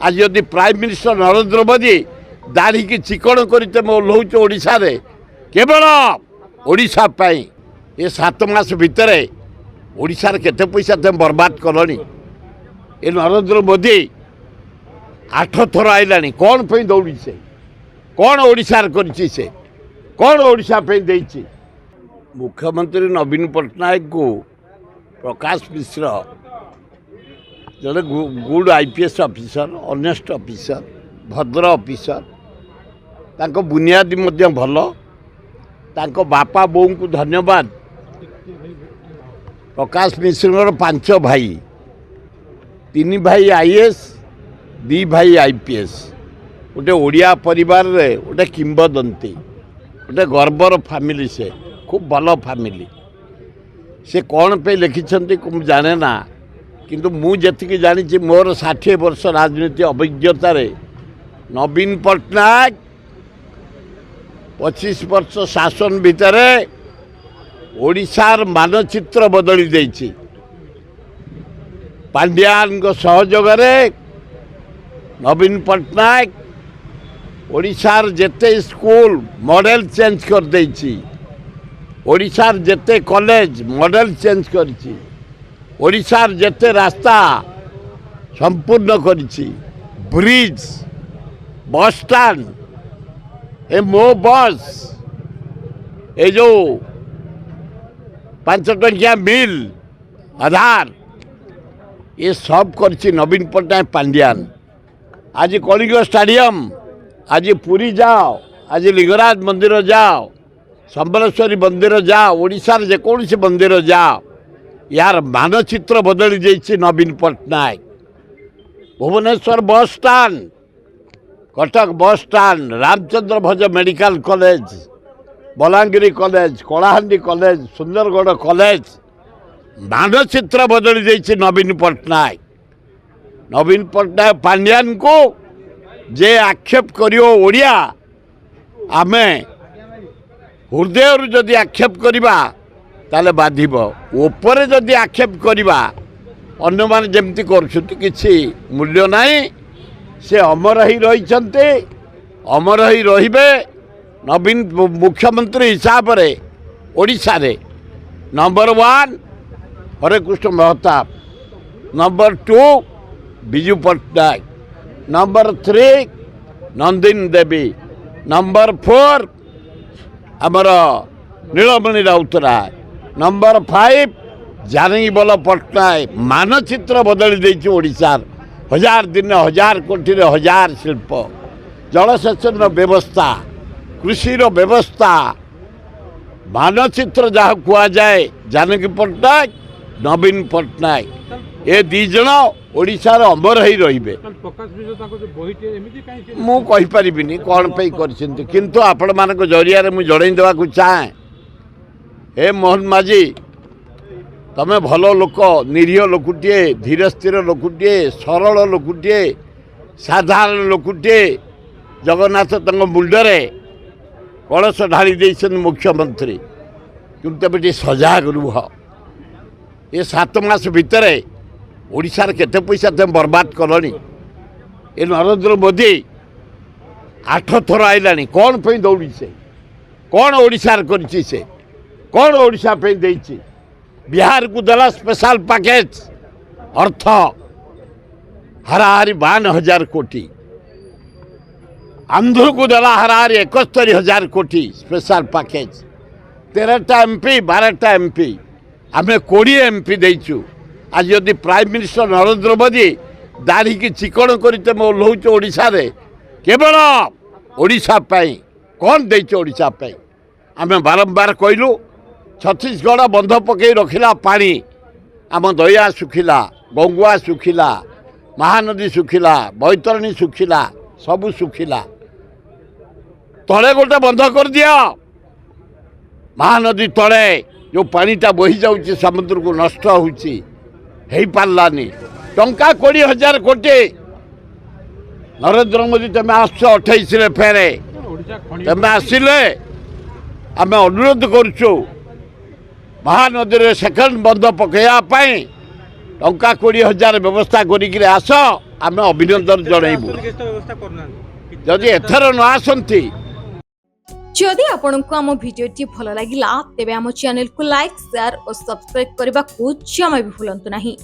आज जदि prime minister Narendra Modi दाढ़ी की चिकण कर तुम ओह्लौच ओडिशा रे केवल ओडिशा पाई ये 7 मास भितर ओडिशा रे केते पैसा तुम बर्बाद कलनी। ये नरेंद्र मोदी 8 थर आइलानी कौन पे दौड़ी से कौन ओडिशा रे करछि से कौन ओडिशा पे देछि। मुख्यमंत्री नवीन पट्टनायक को प्रकाश मिश्र जड़े good IPS officer honest officer भद्र ऑफिसर तांको बुनियादी मध्य भल तांको बापा बोऊ को धन्यवाद। प्रकाश मिश्र 5 भाई 3 भाई आईएएस 2 भाई आईपीएस गोटे ओडिया परिवार रे गोटे किंबदंती गोटे गर्वर फैमिली से खूब भल फैमिली से कौन पे लिखिछंती को जाने ना किंतु मु जति जानी मोर 60 वर्ष राजनीति अभिज्ञता रे नवीन पट्टनायक 25 वर्ष शासन भितर ओडिशार मानचित्र बदली देछि। पांड्यान को सहयोग रे नवीन पट्टनायक ओडिशार जेते स्कूल मॉडल चेंज कर देछि। ओडिशार जेते कॉलेज मॉडल चेंज करछि। ओडिशार जेते रास्ता संपूर्ण करिछि। ब्रिज बस स्टैंड ए मो बस ए जो 5 टंकिया मिल आधार ये सब करछि नवीन पट्टनायक पांड्यान। आज कलिंग स्टेडियम आज पुरी जाओ आज लिंगराज मंदिर जाओ संबलेश्वरी मंदिर जाओ ओडिशार जेकोसी मंदिर जाओ यार मानचित्र बदली जाइए नवीन Patnaik. Bhubaneswar bus stand Cuttack bus stand Ramchandra भज medical college Balangir college Kalahandi college Sundargarh college मानचित्र बदली जाइए नवीन पट्टनायक। नवीन पट्टनायक पांड्यान को जे आक्षेप करियो ओडिया आमे हृदय जदि आक्षेप करिबा ताले बाधिब ऊपर जदि आक्षेप करिबा अन्य मान जेमती करछुती किछि मूल्य नाही। से अमर ही रहिछन्ते अमर ही रहिबे। नवीन मुख्यमंत्री हिसाब रे ओडिशा रे नंबर 1 हरे कृष्ण महताब, नंबर 2 बिजू पट्टनायक, नंबर 3 नंदिनी देवी, नंबर 4 आमर नीलमणि राउतराय, नंबर 5 जानकी बल पट्टनायक। मानचित्र बदली देछि ओडिशार। 1000 दिन 1000 कोटी 1000 शिल्प जलसेचन व्यवस्था कृषि व्यवस्था मानचित्र जहाँ कुआ जाए जानकी पट्टनायक नवीन पट्टनायक ये 2 जन ओडिशार अमर ही रहिबे। मु कहि परिबिनी कोन पे करछिंती किंतु आपण मानक जरिया रे मु जणै देवा को चाहे। हे मोहन माझी तमें भल लोक निरीह लोकटे धीर स्थिर लोकटे सरल लोकटे साधारण लोकटे जगन्नाथ तंग मुंडरे कलश ढाली देछन मुख्यमंत्री किंतु बेटी सजाग रुह। ये 7 मास भितर ओडिशार केते पैसा तुम बर्बाद कलनी। ये नरेंद्र मोदी 8 थर आइलानी कौन पे दौड़ी से कौन ओडिशा करछि से कौन ओडिशा पे देछि। बिहार को देला स्पेशल पैकेज अर्थ हाराहारी 52,000 कोटी, आंध्र को देला हाराहारी 71,000 कोटी स्पेशल पैकेज। 13टा एमपी 12टा एमपी आम 20 एमपी देचु। आज यदि प्राइम मिनिस्टर नरेंद्र मोदी दाढ़ी की चिकण कर तुम ओह्लौच ओडिशा रे केवल ओडिशा पाई कौन देच ओडिशा पाई। आम बारंबार कहलु छत्तीसगढ़ बंध पकई रखिला पानी आम दया सुखिला गंगुआ सुखिला महानदी सुखिला बैतरणी सुखिला सबू सुखिला। तले गोटे बंध कर दिया महानदी तले जो पानीटा बही जाऊँगी समुद्र को नष्ट हो पारानी। टंका 20,000 कोटी नरेंद्र मोदी तुम आस 28 फेरे तुम आसिले आम अनुरोध करुचु महानदी रे सेकेंड बंध पकड़ा टंका 20,000 व्यवस्था करिक आस आम अभिनंदन जनइबू जदि एथर न आसती। जदि आपंक आम भिडी भल लगा तेब आम चैनल को लाइक शेयर और सब्सक्राइब करने को जमा भी भूलु नहीं।